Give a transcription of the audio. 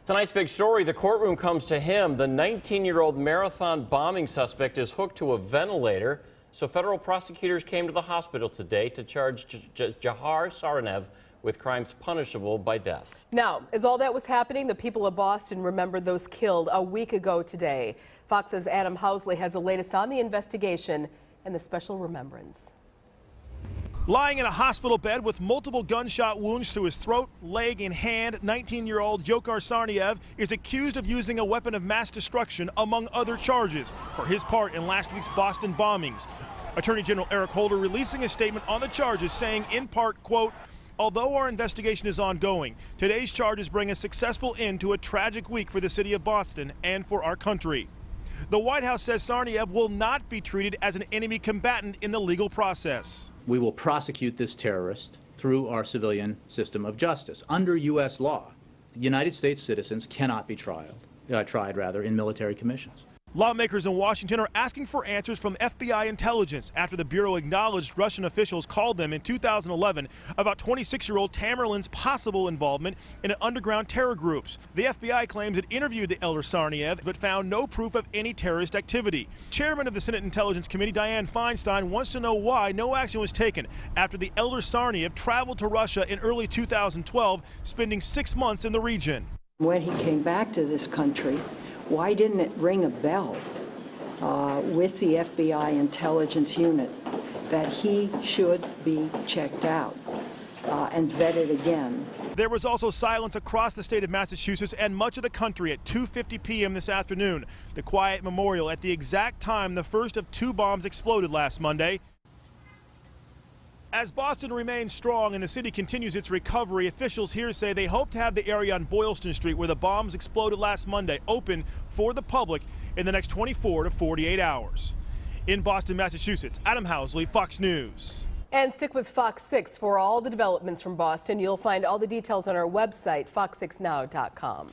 Tonight's big story, the courtroom comes to him. The 19-year-old marathon bombing suspect is hooked to a ventilator. So federal prosecutors came to the hospital today to charge Dzhokhar Tsarnaev with crimes punishable by death. Now, as all that was happening, the people of Boston remembered those killed a week ago today. Fox's Adam Housley has the latest on the investigation and the special remembrance. Lying in a hospital bed with multiple gunshot wounds to his throat, leg, and hand, 19-year-old Dzhokhar Tsarnaev is accused of using a weapon of mass destruction, among other charges, for his part in last week's Boston bombings. Attorney General Eric Holder releasing a statement on the charges, saying in part, quote, "Although our investigation is ongoing, today's charges bring a successful end to a tragic week for the city of Boston and for our country." The White House says Tsarnaev will not be treated as an enemy combatant in the legal process. We will prosecute this terrorist through our civilian system of justice. Under U.S. law, United States citizens cannot be tried in military commissions. Lawmakers in Washington are asking for answers from FBI intelligence after the Bureau acknowledged Russian officials called them in 2011 about 26-year-old Tamerlan's possible involvement in an underground terror groups. The FBI claims it interviewed the elder Tsarnaev but found no proof of any terrorist activity. Chairman of the Senate Intelligence Committee, Dianne Feinstein, wants to know why no action was taken after the elder Tsarnaev traveled to Russia in early 2012, spending 6 months in the region. When he came back to this country, why didn't it ring a bell with the FBI intelligence unit that he should be checked out and vetted again? There was also silence across the state of Massachusetts and much of the country at 2:50 p.m. this afternoon. The quiet memorial at the exact time the first of 2 bombs exploded last Monday. As Boston remains strong and the city continues its recovery, officials here say they hope to have the area on Boylston Street where the bombs exploded last Monday open for the public in the next 24 to 48 hours. In Boston, Massachusetts, Adam Housley, Fox News. And stick with Fox 6 for all the developments from Boston. You'll find all the details on our website, fox6now.com.